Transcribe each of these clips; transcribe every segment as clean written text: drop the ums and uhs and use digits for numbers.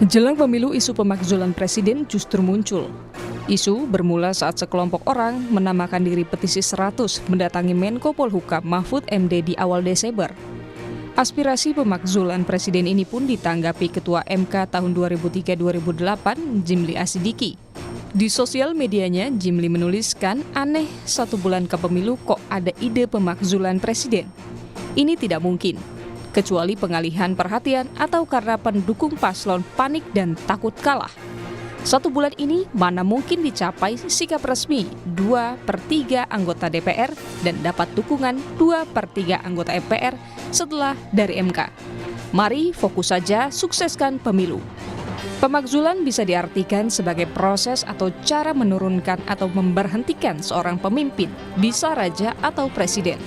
Jelang pemilu, isu pemakzulan presiden justru muncul. Isu bermula saat sekelompok orang menamakan diri petisi 100 mendatangi Menko Polhukam Mahfud MD di awal Desember. Aspirasi pemakzulan presiden ini pun ditanggapi Ketua MK tahun 2003-2008, Jimli Asidiki. Di sosial medianya, Jimli menuliskan, aneh 1 bulan ke pemilu kok ada ide pemakzulan presiden. Ini tidak mungkin, kecuali pengalihan perhatian atau karena pendukung paslon panik dan takut kalah. 1 bulan ini mana mungkin dicapai sikap resmi 2/3 anggota DPR dan dapat dukungan 2/3 anggota MPR setelah dari MK. Mari fokus saja sukseskan pemilu. Pemakzulan bisa diartikan sebagai proses atau cara menurunkan atau memberhentikan seorang pemimpin, bisa raja atau presiden.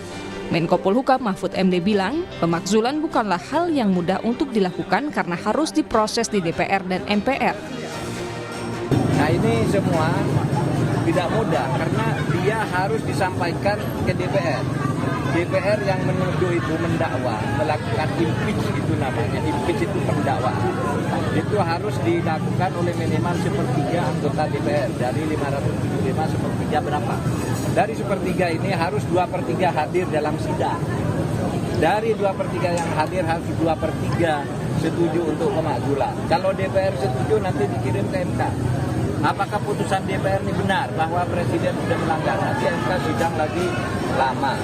Menko Polhukam Mahfud MD bilang, pemakzulan bukanlah hal yang mudah untuk dilakukan karena harus diproses di DPR dan MPR. Nah, ini semua tidak mudah karena dia harus disampaikan ke DPR. DPR yang menuduh itu mendakwa, melakukan impeach itu namanya, impeach itu pendakwaan. Itu harus dilakukan oleh minimal 1/3 anggota DPR, dari 575 1/3 berapa? Dari 1/3 ini harus 2/3 hadir dalam sidang. Dari 2/3 yang hadir harus 2/3 setuju untuk pemakzulan. Kalau DPR setuju nanti dikirim ke MK. Apakah putusan DPR ini benar bahwa presiden sudah melanggar? Nanti MK sidang lagi lama.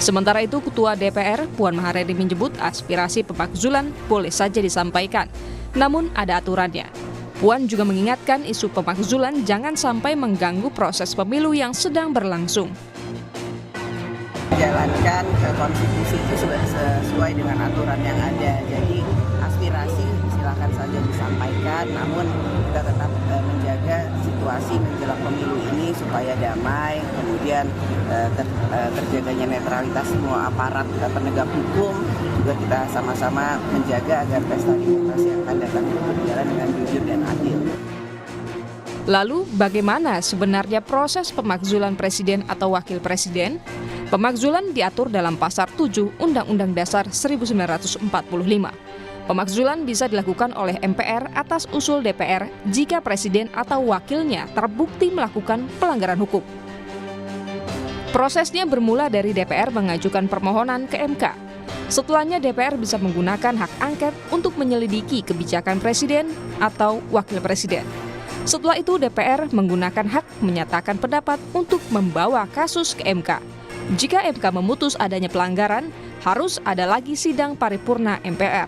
Sementara itu, Ketua DPR Puan Maharani menyebut aspirasi pemakzulan boleh saja disampaikan, namun ada aturannya. Puan juga mengingatkan isu pemakzulan jangan sampai mengganggu proses pemilu yang sedang berlangsung. Jalankan ke konstitusi itu sesuai dengan aturan yang ada. Jadi aspirasi silakan saja disampaikan, namun kita tetap menjaga situasi menjelang pemilu ini supaya damai, kemudian terjaganya netralitas semua aparat penegak hukum, juga kita sama-sama menjaga agar pesta demokrasi yang akan datang itu berjalan dengan jujur dan adil. Lalu, bagaimana sebenarnya proses pemakzulan presiden atau wakil presiden? Pemakzulan diatur dalam Pasal 7 Undang-Undang Dasar 1945. Pemakzulan bisa dilakukan oleh MPR atas usul DPR jika presiden atau wakilnya terbukti melakukan pelanggaran hukum. Prosesnya bermula dari DPR mengajukan permohonan ke MK. Setelahnya DPR bisa menggunakan hak angket untuk menyelidiki kebijakan presiden atau wakil presiden. Setelah itu DPR menggunakan hak menyatakan pendapat untuk membawa kasus ke MK. Jika MK memutus adanya pelanggaran, harus ada lagi sidang paripurna MPR.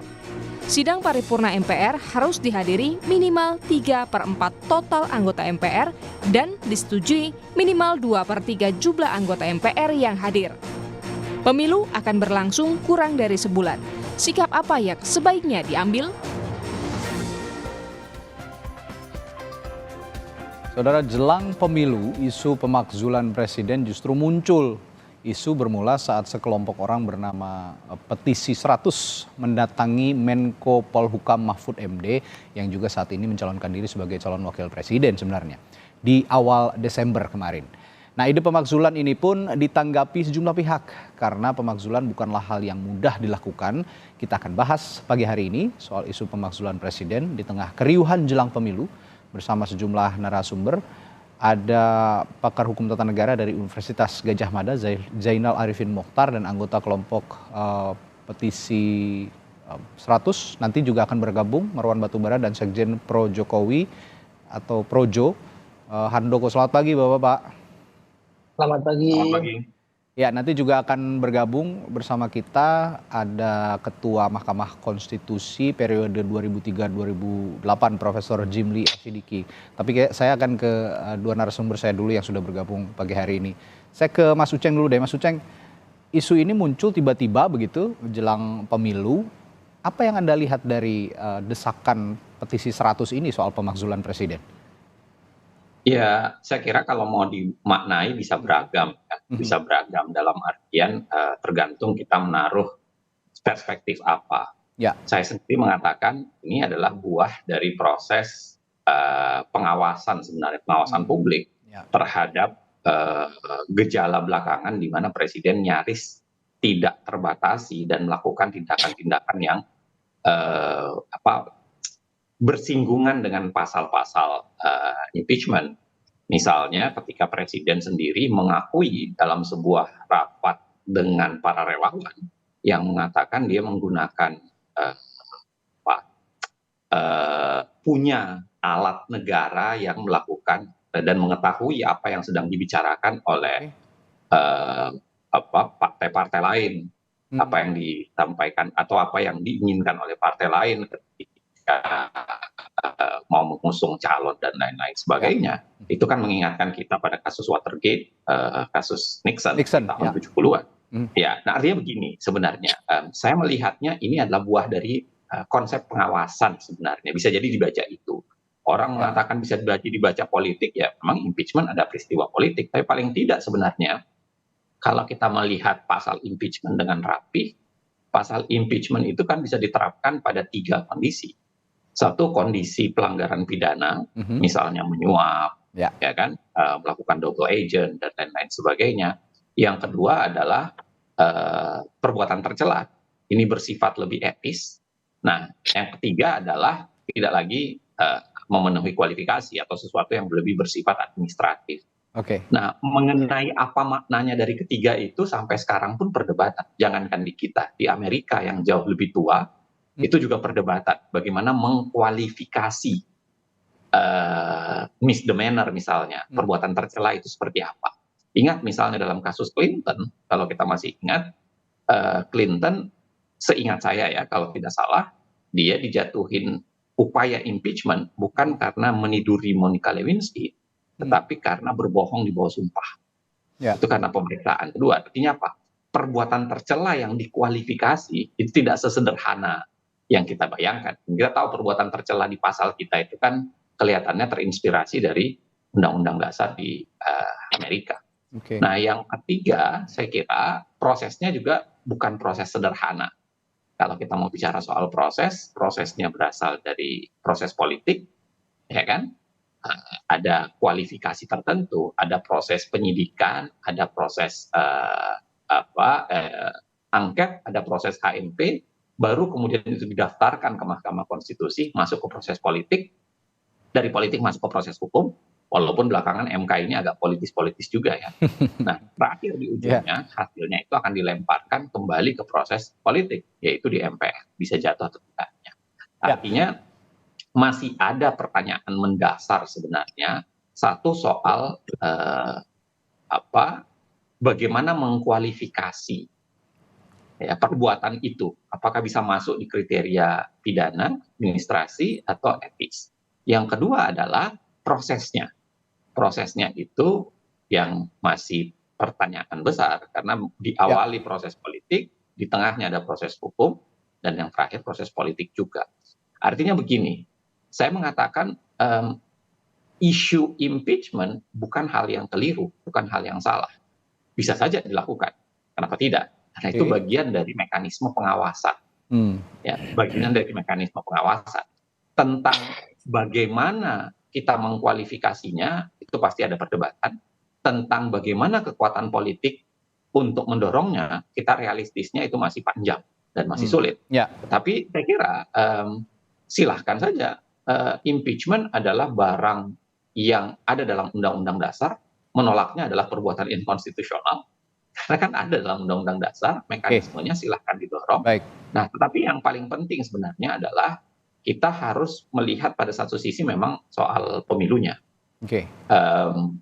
Sidang paripurna MPR harus dihadiri minimal 3/4 total anggota MPR dan disetujui minimal 2/3 jumlah anggota MPR yang hadir. Pemilu akan berlangsung kurang dari sebulan. Sikap apa yang sebaiknya diambil? Saudara, jelang pemilu, isu pemakzulan presiden justru muncul. Isu bermula saat sekelompok orang bernama Petisi 100 mendatangi Menko Polhukam Mahfud MD yang juga saat ini mencalonkan diri sebagai calon wakil presiden sebenarnya di awal Desember kemarin. Nah, ide pemakzulan ini pun ditanggapi sejumlah pihak karena pemakzulan bukanlah hal yang mudah dilakukan. Kita akan bahas pagi hari ini soal isu pemakzulan presiden di tengah keriuhan jelang pemilu bersama sejumlah narasumber. Ada pakar hukum tata negara dari Universitas Gadjah Mada, Zainal Arifin Mokhtar, dan anggota kelompok Petisi 100. Nanti juga akan bergabung Marwan Batubara dan Sekjen Pro Jokowi atau Projo, Handoko. Selamat pagi Bapak-Bapak. Selamat pagi. Selamat pagi. Ya, nanti juga akan bergabung bersama kita ada Ketua Mahkamah Konstitusi periode 2003-2008 Profesor Jimli Asidiki. Tapi saya akan ke dua narasumber saya dulu yang sudah bergabung pagi hari ini. Saya ke Mas Uceng dulu deh. Mas Uceng, isu ini muncul tiba-tiba begitu jelang pemilu. Apa yang Anda lihat dari desakan Petisi 100 ini soal pemakzulan presiden? Ya, saya kira kalau mau dimaknai bisa beragam, ya. Bisa beragam dalam artian tergantung kita menaruh perspektif apa. Ya. Saya sendiri mengatakan ini adalah buah dari proses pengawasan sebenarnya, pengawasan publik terhadap gejala belakangan di mana presiden nyaris tidak terbatasi dan melakukan tindakan-tindakan yang bersinggungan dengan pasal-pasal impeachment. Misalnya ketika presiden sendiri mengakui dalam sebuah rapat dengan para relawan yang mengatakan dia menggunakan punya alat negara yang melakukan dan mengetahui apa yang sedang dibicarakan oleh partai-partai lain, apa yang disampaikan atau apa yang diinginkan oleh partai lain ketika mau mengusung calon dan lain-lain sebagainya. Itu kan mengingatkan kita pada kasus Watergate, kasus Nixon di tahun 70-an. Ya, nah artinya begini sebenarnya, saya melihatnya ini adalah buah dari konsep pengawasan sebenarnya, bisa jadi dibaca itu. Orang mengatakan bisa dibaca politik, ya memang impeachment ada peristiwa politik, tapi paling tidak sebenarnya kalau kita melihat pasal impeachment dengan rapi, pasal impeachment itu kan bisa diterapkan pada 3 kondisi. Satu, kondisi pelanggaran pidana, misalnya menyuap, ya kan, melakukan double agent dan lain-lain sebagainya. Yang kedua adalah perbuatan tercela, ini bersifat lebih etis. Nah, yang ketiga adalah tidak lagi memenuhi kualifikasi atau sesuatu yang lebih bersifat administratif. Nah, mengenai apa maknanya dari ketiga itu sampai sekarang pun perdebatan. Jangankan di kita, di Amerika yang jauh lebih tua, itu juga perdebatan. Bagaimana mengkualifikasi misdemeanor misalnya, perbuatan tercela itu seperti apa. Ingat misalnya dalam kasus Clinton, kalau kita masih ingat, Clinton seingat saya ya, kalau tidak salah, dia dijatuhin upaya impeachment bukan karena meniduri Monica Lewinsky, tetapi karena berbohong di bawah sumpah. Itu karena pemeriksaan. Kedua, artinya apa? Perbuatan tercela yang dikualifikasi itu tidak sesederhana yang kita bayangkan. Kita tahu perbuatan tercela di pasal kita itu kan kelihatannya terinspirasi dari Undang-Undang Dasar di Amerika. Nah, yang ketiga, saya kira prosesnya juga bukan proses sederhana. Kalau kita mau bicara soal prosesnya berasal dari proses politik, ya kan? Ada kualifikasi tertentu, ada proses penyidikan, ada proses angket, ada proses HMP, baru kemudian itu didaftarkan ke Mahkamah Konstitusi, masuk ke proses politik, dari politik masuk ke proses hukum, walaupun belakangan MK ini agak politis-politis juga ya. Nah, terakhir di ujungnya, hasilnya itu akan dilemparkan kembali ke proses politik, yaitu di MPR, bisa jatuh atau tidaknya. Artinya, masih ada pertanyaan mendasar sebenarnya, satu soal bagaimana mengkualifikasi perbuatan itu, apakah bisa masuk di kriteria pidana, administrasi, atau etis. Yang kedua adalah prosesnya. Prosesnya itu yang masih pertanyaan besar, karena diawali proses politik, di tengahnya ada proses hukum, dan yang terakhir proses politik juga. Artinya begini, saya mengatakan isu impeachment bukan hal yang keliru, bukan hal yang salah. Bisa saja dilakukan, kenapa tidak? Karena itu bagian dari mekanisme pengawasan. Bagian dari mekanisme pengawasan. Tentang bagaimana kita mengkualifikasinya, itu pasti ada perdebatan. Tentang bagaimana kekuatan politik untuk mendorongnya, kita realistisnya itu masih panjang dan masih sulit. Tapi saya kira silahkan saja. Impeachment adalah barang yang ada dalam Undang-Undang Dasar, menolaknya adalah perbuatan inkonstitusional, karena kan ada dalam Undang-Undang Dasar, mekanismenya silahkan didorong. Nah, tetapi yang paling penting sebenarnya adalah kita harus melihat pada satu sisi memang soal pemilunya.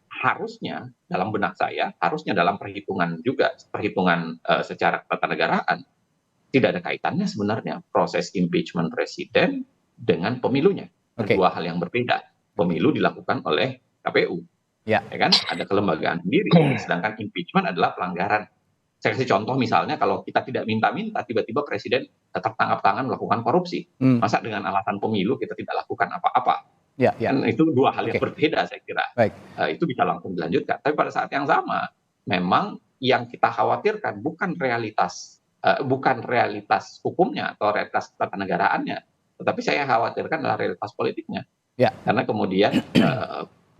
Harusnya dalam benak saya, harusnya dalam perhitungan juga, perhitungan secara ketatanegaraan, tidak ada kaitannya sebenarnya proses impeachment presiden dengan pemilunya. Dua hal yang berbeda. Pemilu dilakukan oleh KPU. Ya kan? Ada kelembagaan sendiri. Sedangkan impeachment adalah pelanggaran. Saya kasih contoh misalnya kalau kita tidak minta-minta, tiba-tiba presiden tertangkap tangan melakukan korupsi. Masa dengan alasan pemilu kita tidak lakukan apa-apa? Dan itu dua hal yang berbeda saya kira. Itu bisa langsung dilanjutkan. Tapi pada saat yang sama, memang yang kita khawatirkan bukan realitas hukumnya atau realitas ketanegaraannya, tetapi saya khawatirkan adalah realitas politiknya. Karena kemudian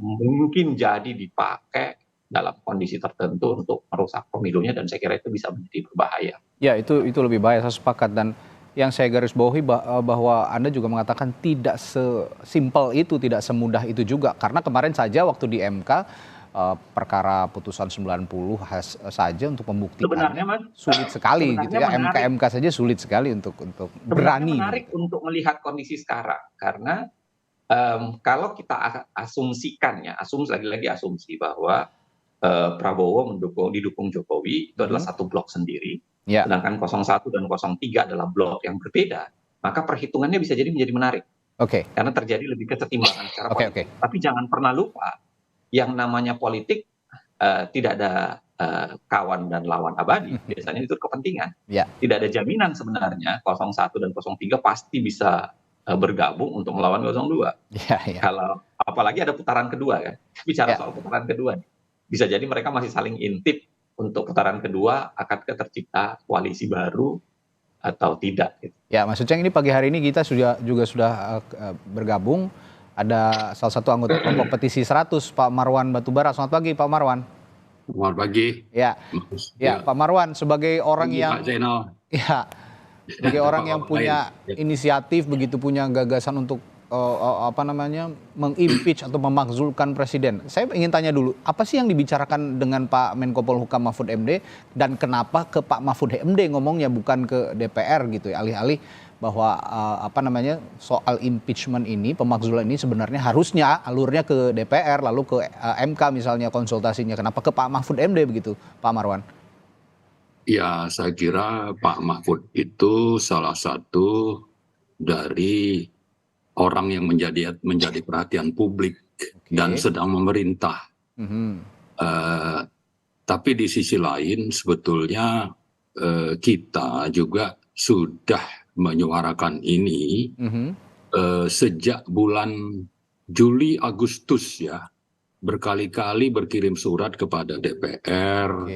mungkin jadi dipakai dalam kondisi tertentu untuk merusak pemilunya, dan saya kira itu bisa menjadi berbahaya. Ya, itu lebih bahaya, saya sepakat. Dan yang saya garis bawahi bahwa Anda juga mengatakan tidak sesimpel itu, tidak semudah itu juga. Karena kemarin saja waktu di MK, perkara putusan 90 saja untuk Sebenarnya, membuktikannya Mas, sulit sekali gitu ya. sebenarnya MK saja sulit sekali untuk sebenarnya berani. menarik untuk melihat kondisi sekarang. Karena kalau kita asumsikan ya, lagi-lagi asumsi bahwa Prabowo didukung Jokowi itu adalah satu blok sendiri, Ya, sedangkan 01 dan 03 adalah blok yang berbeda, maka perhitungannya bisa jadi menjadi menarik oke, karena terjadi lebih kesetimbangan secara oke, politik. Tapi jangan pernah lupa, yang namanya politik tidak ada kawan dan lawan abadi, biasanya itu kepentingan. ya, Tidak ada jaminan sebenarnya 01 dan 03 pasti bisa bergabung untuk melawan 02. ya, ya. Kalau apalagi ada putaran kedua kan, bicara Ya. soal putaran kedua, bisa jadi mereka masih saling intip untuk putaran kedua akan tercipta koalisi baru atau tidak. Gitu. Ya, Mas Uceng, ini pagi hari ini kita juga sudah bergabung. Ada salah satu anggota kelompok petisi 100, Pak Marwan Batubara. Selamat pagi, Pak Marwan. Selamat pagi. Ya, ya, Pak Marwan, sebagai orang yang Pak Zainal. ya, sebagai orang yang punya inisiatif, begitu punya gagasan untuk mengimpeach atau memakzulkan presiden. Saya ingin tanya dulu, apa sih yang dibicarakan dengan Pak Menko Polhukam Mahfud MD dan kenapa ke Pak Mahfud MD ngomongnya bukan ke DPR gitu ya, alih-alih bahwa soal impeachment ini, pemakzulan ini sebenarnya harusnya alurnya ke DPR lalu ke MK misalnya konsultasinya. Kenapa ke Pak Mahfud MD begitu, Pak Marwan? Ya, saya kira Pak Mahfud itu salah satu dari orang yang menjadi perhatian publik dan sedang memerintah. Tapi di sisi lain sebetulnya kita juga sudah menyuarakan ini sejak bulan Juli Agustus ya, berkali-kali berkirim surat kepada DPR,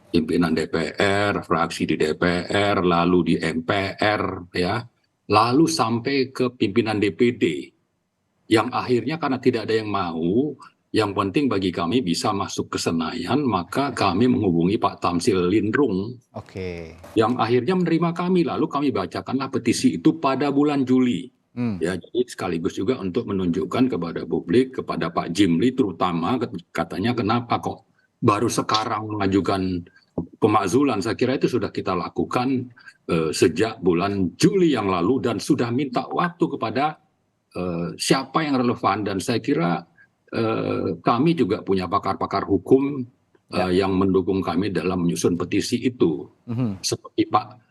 pimpinan DPR, fraksi di DPR, lalu di MPR ya, lalu sampai ke pimpinan DPD, yang akhirnya karena tidak ada yang mau, yang penting bagi kami bisa masuk ke Senayan, maka kami menghubungi Pak Tamsil Lindrung, yang akhirnya menerima kami, lalu kami bacakanlah petisi itu pada bulan Juli. Ya, jadi sekaligus juga untuk menunjukkan kepada publik, kepada Pak Jimli terutama, katanya kenapa kok baru sekarang mengajukan pemakzulan. Saya kira itu sudah kita lakukan sejak bulan Juli yang lalu dan sudah minta waktu kepada siapa yang relevan, dan saya kira kami juga punya pakar-pakar hukum yang mendukung kami dalam menyusun petisi itu.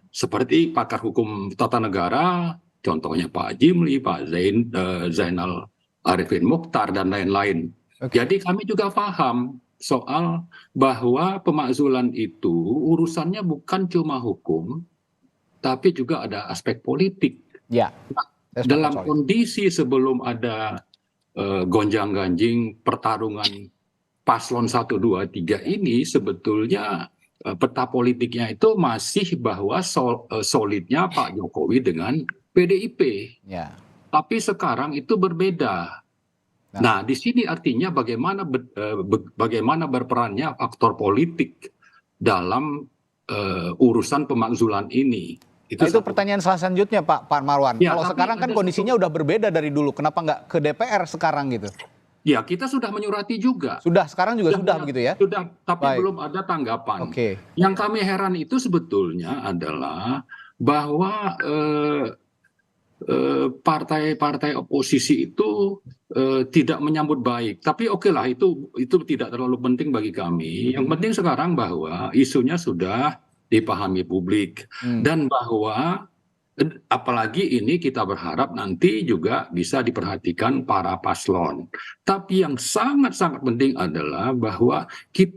Seperti pakar hukum tata negara, contohnya Pak Jimli, Pak Zainal Arifin Mokhtar dan lain-lain. Jadi kami juga paham soal bahwa pemakzulan itu urusannya bukan cuma hukum, tapi juga ada aspek politik. Ya. Dalam kondisi sebelum ada gonjang-ganjing pertarungan paslon 1, 2, 3 ini, sebetulnya peta politiknya itu masih bahwa solidnya Pak Jokowi dengan PDIP. Ya. Tapi sekarang itu berbeda. Nah, di sini artinya bagaimana berperannya faktor politik dalam urusan pemakzulan ini. Itu pertanyaan selanjutnya Pak Marwan. Ya, kalau sekarang kan kondisinya udah berbeda dari dulu, kenapa nggak ke DPR sekarang gitu? Ya, kita sudah menyurati juga. Sudah, sekarang juga sudah begitu ya? Sudah, tapi belum ada tanggapan. Yang kami heran itu sebetulnya adalah bahwa partai-partai oposisi itu tidak menyambut baik. Tapi lah, itu tidak terlalu penting bagi kami. Yang penting sekarang bahwa isunya sudah dipahami publik, dan bahwa apalagi ini kita berharap nanti juga bisa diperhatikan para paslon. Tapi yang sangat-sangat penting adalah bahwa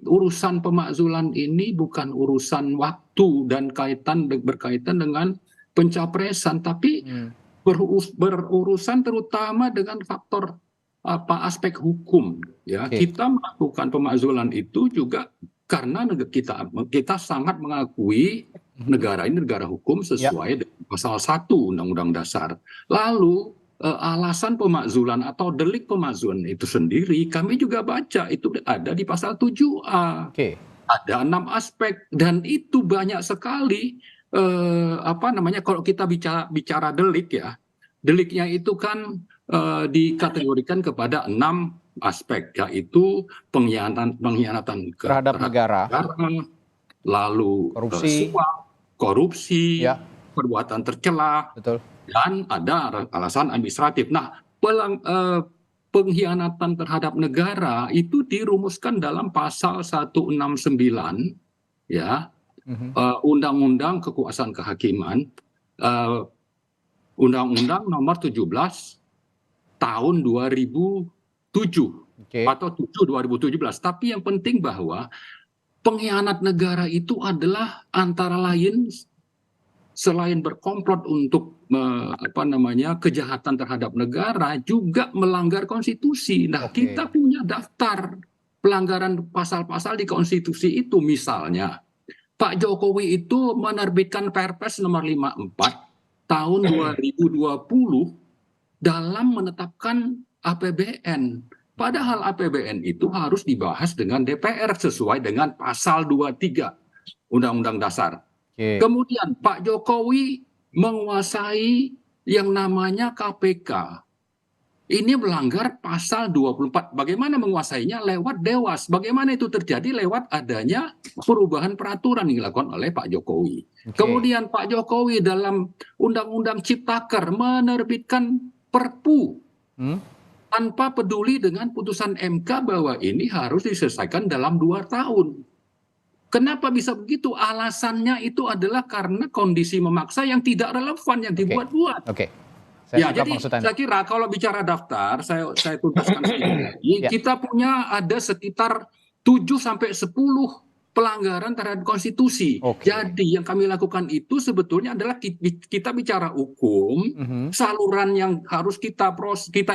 urusan pemakzulan ini bukan urusan waktu dan berkaitan dengan pencapresan, tapi berurusan terutama dengan faktor aspek hukum. Ya, kita melakukan pemakzulan itu juga karena kita sangat mengakui negara ini negara hukum sesuai dengan pasal 1 Undang-Undang Dasar. Lalu alasan pemakzulan atau delik pemakzulan itu sendiri kami juga baca itu ada di pasal 7A. Ada 6 aspek dan itu banyak sekali apa namanya, kalau kita bicara delik ya, deliknya itu kan dikategorikan kepada 6 aspek, yaitu pengkhianatan Terhadap negara. lalu Korupsi. suap, korupsi, Ya. perbuatan tercela, Betul. dan ada alasan administratif. Nah, pengkhianatan terhadap negara itu dirumuskan dalam pasal 169 ya, Undang-Undang Kekuasaan Kehakiman, Undang-Undang nomor 17 tahun 2007 atau 7 2017. Tapi yang penting bahwa pengkhianat negara itu adalah antara lain selain berkomplot untuk kejahatan terhadap negara, juga melanggar konstitusi. Nah, kita punya daftar pelanggaran pasal-pasal di konstitusi itu. Misalnya, Pak Jokowi itu menerbitkan Perpres nomor 54 tahun 2020 dalam menetapkan APBN. Padahal APBN itu harus dibahas dengan DPR sesuai dengan pasal 23 Undang-Undang Dasar. Kemudian Pak Jokowi menguasai yang namanya KPK. Ini melanggar pasal 24. Bagaimana menguasainya? Lewat Dewas. Bagaimana itu terjadi? Lewat adanya perubahan peraturan yang dilakukan oleh Pak Jokowi. Kemudian Pak Jokowi dalam Undang-Undang Ciptaker menerbitkan Perpu tanpa peduli dengan putusan MK bahwa ini harus diselesaikan dalam 2 tahun. Kenapa bisa begitu? Alasannya itu adalah karena kondisi memaksa yang tidak relevan, yang dibuat-buat. Saya kira kalau bicara daftar, saya tuntaskan sedikit lagi. Kita punya ada sekitar 7-10 pelanggaran terhadap konstitusi. Jadi yang kami lakukan itu sebetulnya adalah kita bicara hukum, saluran yang harus kita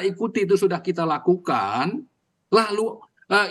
ikuti itu sudah kita lakukan, lalu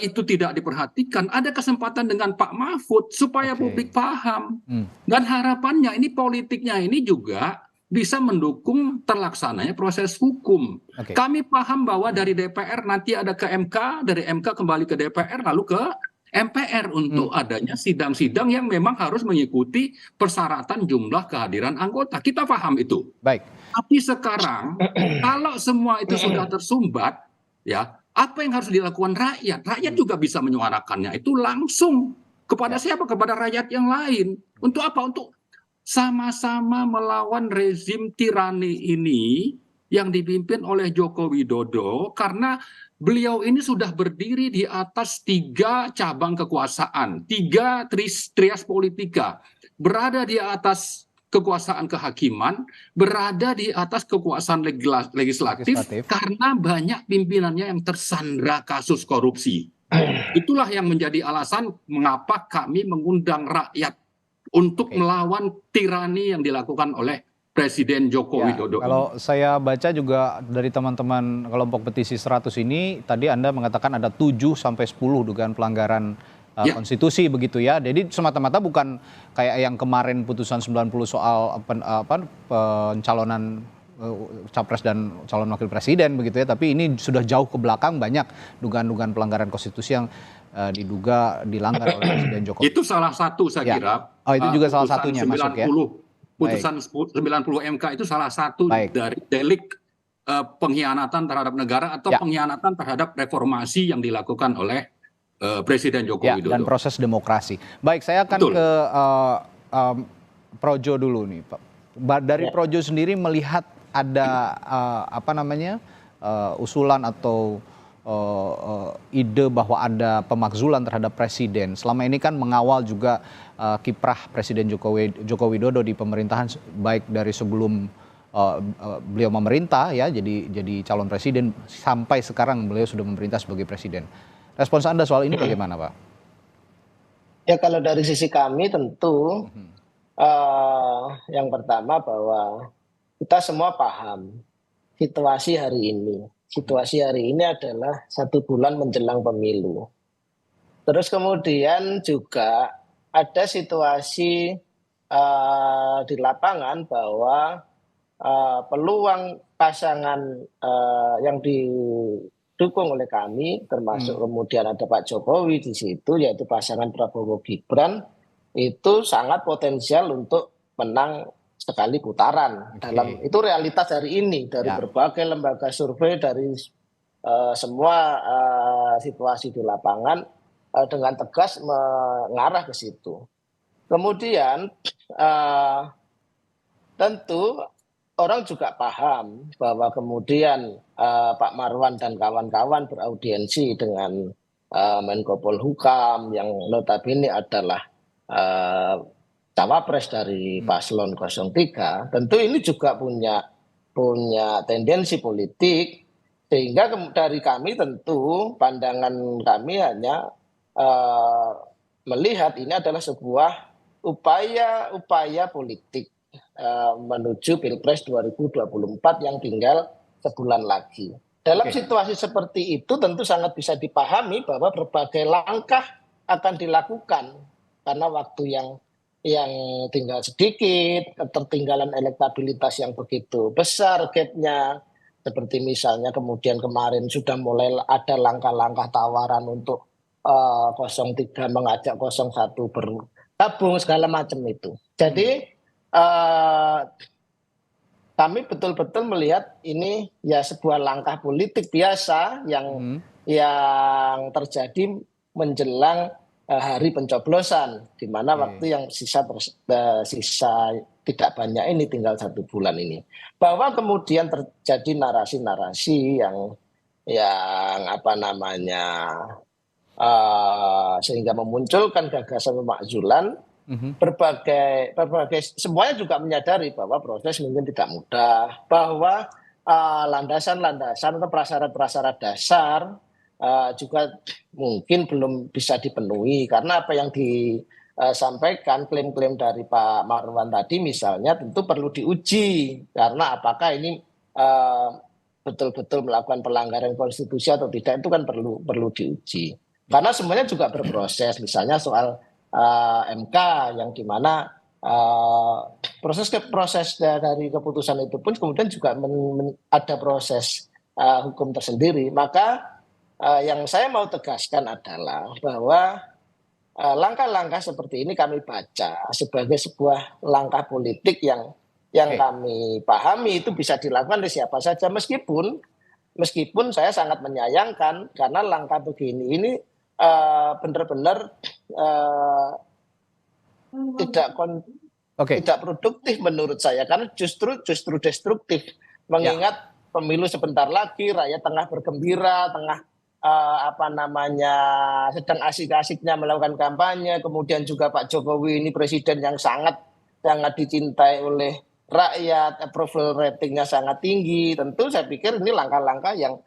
itu tidak diperhatikan. Ada kesempatan dengan Pak Mahfud supaya publik paham. Dan harapannya ini politiknya ini juga bisa mendukung terlaksananya proses hukum. Kami paham bahwa dari DPR nanti ada ke MK, dari MK kembali ke DPR, lalu ke MPR untuk adanya sidang-sidang yang memang harus mengikuti persyaratan jumlah kehadiran anggota. Kita paham itu. Tapi sekarang kalau semua itu sudah tersumbat, ya, apa yang harus dilakukan rakyat? Rakyat juga bisa menyuarakannya itu langsung kepada siapa? Kepada rakyat yang lain. Untuk apa? Untuk sama-sama melawan rezim tirani ini yang dipimpin oleh Joko Widodo, karena beliau ini sudah berdiri di atas 3 cabang kekuasaan, 3 trias politika, berada di atas kekuasaan kehakiman, berada di atas kekuasaan legislatif karena banyak pimpinannya yang tersandra kasus korupsi. Itulah yang menjadi alasan mengapa kami mengundang rakyat untuk melawan tirani yang dilakukan oleh Presiden Joko Widodo. Kalau saya baca juga dari teman-teman kelompok petisi 100 ini, tadi Anda mengatakan ada 7-10 dugaan pelanggaran konstitusi begitu ya. Jadi semata-mata bukan kayak yang kemarin putusan 90 soal pencalonan capres dan calon wakil presiden begitu ya, tapi ini sudah jauh ke belakang, banyak dugaan-dugaan pelanggaran konstitusi yang diduga dilanggar oleh Presiden Jokowi. Itu salah satu saya kira. Itu juga salah satunya masuk ya. Putusan 90 MK itu salah satu dari delik pengkhianatan terhadap negara atau pengkhianatan terhadap reformasi yang dilakukan oleh Presiden Joko Widodo. Dan proses demokrasi. Baik, saya akan ke Projo dulu nih, Pak. Dari Projo sendiri melihat ada usulan atau ide bahwa ada pemakzulan terhadap presiden. Selama ini kan mengawal juga kiprah Presiden Joko Widodo di pemerintahan, baik dari sebelum beliau memerintah ya, jadi calon presiden sampai sekarang beliau sudah memerintah sebagai presiden. Respons Anda soal ini bagaimana, Pak? Ya, kalau dari sisi kami tentu yang pertama bahwa kita semua paham situasi hari ini. Situasi hari ini adalah 1 bulan menjelang pemilu. Terus kemudian juga ada situasi di lapangan bahwa peluang pasangan yang didukung oleh kami, termasuk kemudian ada Pak Jokowi di situ, yaitu pasangan Prabowo Gibran, itu sangat potensial untuk menang sekali putaran. Dalam itu realitas hari ini dari berbagai lembaga survei, dari semua situasi di lapangan dengan tegas mengarah ke situ. Kemudian tentu orang juga paham bahwa kemudian Pak Marwan dan kawan-kawan beraudiensi dengan Menko Polhukam yang notabene adalah cawapres dari paslon 03, tentu ini juga punya tendensi politik, sehingga dari kami tentu pandangan kami hanya melihat ini adalah sebuah upaya politik menuju Pilpres 2024 yang tinggal sebulan lagi. Dalam situasi seperti itu tentu sangat bisa dipahami bahwa berbagai langkah akan dilakukan karena waktu yang tinggal sedikit, ketertinggalan elektabilitas yang begitu besar gapnya, seperti misalnya kemudian kemarin sudah mulai ada langkah-langkah tawaran untuk 03 mengajak 01 bergabung segala macam itu. Jadi kami betul-betul melihat ini ya sebuah langkah politik biasa yang terjadi menjelang hari pencoblosan, di mana waktu yang sisa tidak banyak ini, tinggal 1 bulan ini. Bahwa kemudian terjadi narasi-narasi yang apa namanya sehingga memunculkan gagasan pemakzulan. Berbagai semuanya juga menyadari bahwa proses mungkin tidak mudah, bahwa landasan-landasan atau prasyarat-prasyarat dasar juga mungkin belum bisa dipenuhi, karena apa yang disampaikan klaim-klaim dari Pak Marwan tadi misalnya tentu perlu diuji, karena apakah ini betul-betul melakukan pelanggaran konstitusi atau tidak, itu kan perlu diuji, karena semuanya juga berproses. Misalnya soal MK yang dimana proses dari keputusan itu pun kemudian juga ada proses hukum tersendiri. Maka yang saya mau tegaskan adalah bahwa langkah-langkah seperti ini kami baca sebagai sebuah langkah politik yang kami pahami itu bisa dilakukan oleh siapa saja, meskipun saya sangat menyayangkan karena langkah begini ini benar-benar tidak produktif menurut saya, karena justru destruktif, mengingat pemilu sebentar lagi, rakyat tengah bergembira, tengah sedang asik-asiknya melakukan kampanye, kemudian juga Pak Jokowi ini presiden yang sangat dicintai oleh rakyat, approval ratingnya sangat tinggi. Tentu saya pikir ini langkah-langkah yang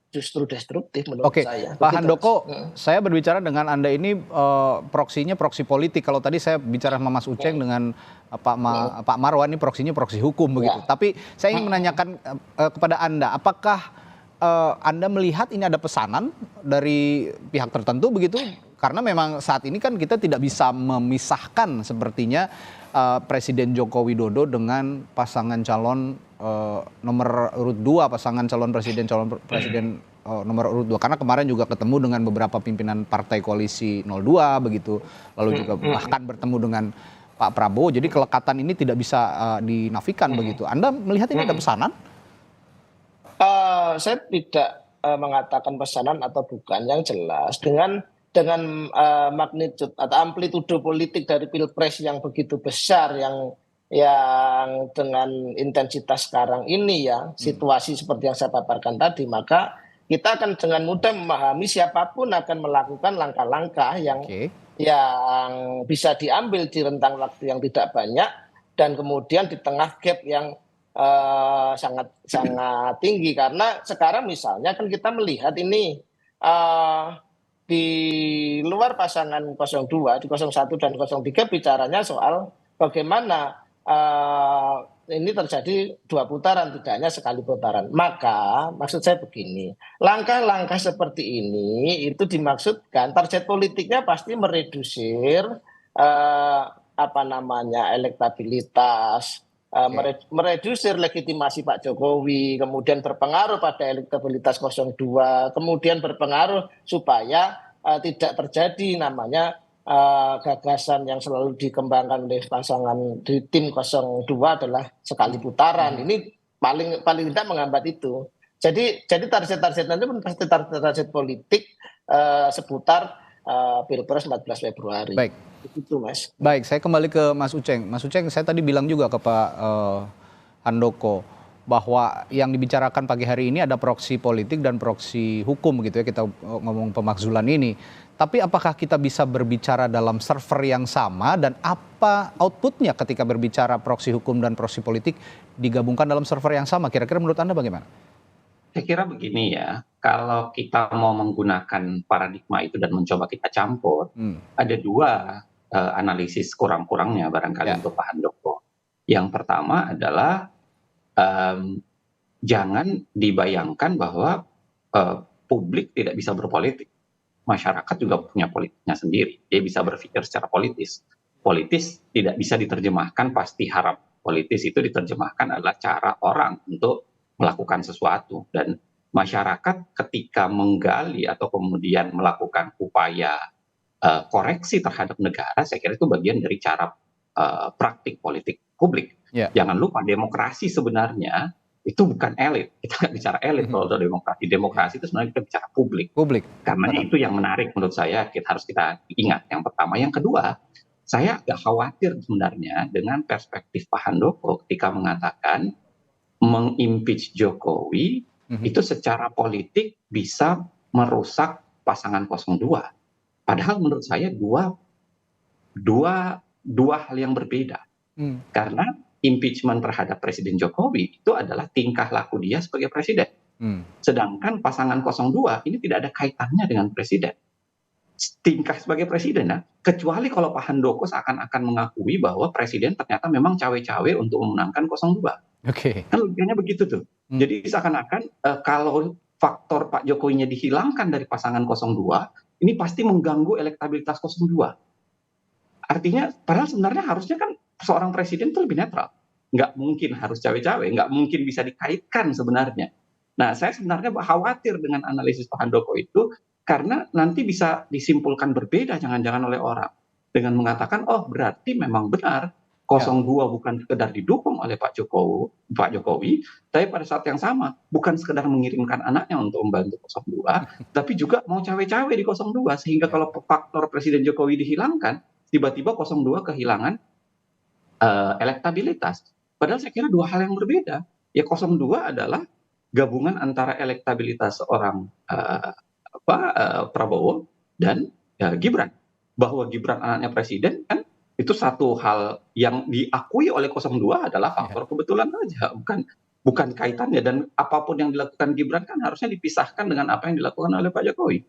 justru destruktif menurut saya. Pak Handoko, saya berbicara dengan Anda ini proksinya proksi politik. Kalau tadi saya bicara sama Mas Uceng dengan Pak Marwan, ini proksinya proksi hukum begitu. Tapi saya ingin menanyakan kepada Anda, apakah Anda melihat ini ada pesanan dari pihak tertentu begitu? Karena memang saat ini kan kita tidak bisa memisahkan sepertinya Presiden Joko Widodo dengan pasangan calon nomor urut 2, pasangan calon presiden nomor urut 2, karena kemarin juga ketemu dengan beberapa pimpinan partai koalisi 02 begitu, lalu juga bahkan bertemu dengan Pak Prabowo. Jadi kelekatan ini tidak bisa dinafikan begitu. Anda melihat ini ada pesanan? Saya tidak mengatakan pesanan atau bukan, yang jelas dengan magnitude atau amplitudo politik dari Pilpres yang begitu besar, yang dengan intensitas sekarang ini situasi seperti yang saya paparkan tadi, maka kita akan dengan mudah memahami siapapun akan melakukan langkah-langkah yang bisa diambil di rentang waktu yang tidak banyak, dan kemudian di tengah gap yang sangat tinggi. Karena sekarang misalnya kan kita melihat ini di luar pasangan 02, di 01 dan 03 bicaranya soal bagaimana ini terjadi 2 putaran, tidak hanya sekali putaran. Maka maksud saya begini, langkah-langkah seperti ini itu dimaksudkan target politiknya pasti meredusir elektabilitas, meredusir legitimasi Pak Jokowi, kemudian berpengaruh pada elektabilitas 02, kemudian berpengaruh supaya tidak terjadi namanya gagasan yang selalu dikembangkan oleh pasangan di tim 02 adalah sekali putaran. Ini paling tidak menghambat itu. Jadi target-target nanti pun pasti target politik seputar Pilpres 14 Februari. Baik. Itu Mas. Baik, saya kembali ke Mas Uceng. Mas Uceng, saya tadi bilang juga ke Pak Handoko bahwa yang dibicarakan pagi hari ini ada proksi politik dan proksi hukum gitu ya, kita ngomong pemakzulan ini. Tapi apakah kita bisa berbicara dalam server yang sama dan apa outputnya ketika berbicara proksi hukum dan proksi politik digabungkan dalam server yang sama? Kira-kira menurut Anda bagaimana? Saya kira begini ya, kalau kita mau menggunakan paradigma itu dan mencoba kita campur, ada dua analisis kurang-kurangnya barangkali untuk Pak Handoko. Yang pertama adalah jangan dibayangkan bahwa publik tidak bisa berpolitik. Masyarakat juga punya politiknya sendiri. Dia bisa berpikir secara politis. Politis tidak bisa diterjemahkan pasti haram. Politis itu diterjemahkan adalah cara orang untuk melakukan sesuatu. Dan masyarakat ketika menggali atau kemudian melakukan upaya koreksi terhadap negara, saya kira itu bagian dari cara praktik politik publik. Jangan lupa demokrasi sebenarnya itu bukan elit. Kita nggak bicara elit kalau soal demokrasi. Demokrasi itu sebenarnya kita bicara publik. Karena itu yang menarik menurut saya harus kita ingat. Yang pertama. Yang kedua, saya agak khawatir sebenarnya dengan perspektif Pak Handoko ketika mengatakan mengimpeach Jokowi itu secara politik bisa merusak pasangan 02. Padahal menurut saya dua hal yang berbeda. Karena impeachment terhadap Presiden Jokowi itu adalah tingkah laku dia sebagai presiden. Sedangkan pasangan 02 ini tidak ada kaitannya dengan presiden. Tingkah sebagai presiden, kecuali kalau Pak Handoko seakan-akan mengakui bahwa presiden ternyata memang cawe-cawe untuk memenangkan 02. Kan logikanya begitu tuh. Jadi seakan-akan kalau faktor Pak Jokowinya dihilangkan dari pasangan 02, ini pasti mengganggu elektabilitas 02. Artinya, padahal sebenarnya harusnya kan seorang presiden itu lebih netral. Nggak mungkin harus cawe-cawe, nggak mungkin bisa dikaitkan sebenarnya. Nah, saya sebenarnya khawatir dengan analisis Pak Handoko itu, karena nanti bisa disimpulkan berbeda jangan-jangan oleh orang. Dengan mengatakan, oh berarti memang benar, 02 bukan sekedar didukung oleh Pak Jokowi, tapi pada saat yang sama, bukan sekedar mengirimkan anaknya untuk membantu 02, tapi juga mau cawe-cawe di 02, sehingga kalau faktor Presiden Jokowi dihilangkan, tiba-tiba 02 kehilangan elektabilitas. Padahal saya kira dua hal yang berbeda. Ya 02 adalah gabungan antara elektabilitas seorang Prabowo dan Gibran. Bahwa Gibran anaknya presiden kan itu satu hal yang diakui oleh 02 adalah faktor kebetulan saja, bukan kaitannya. Dan apapun yang dilakukan Gibran kan harusnya dipisahkan dengan apa yang dilakukan oleh Pak Jokowi.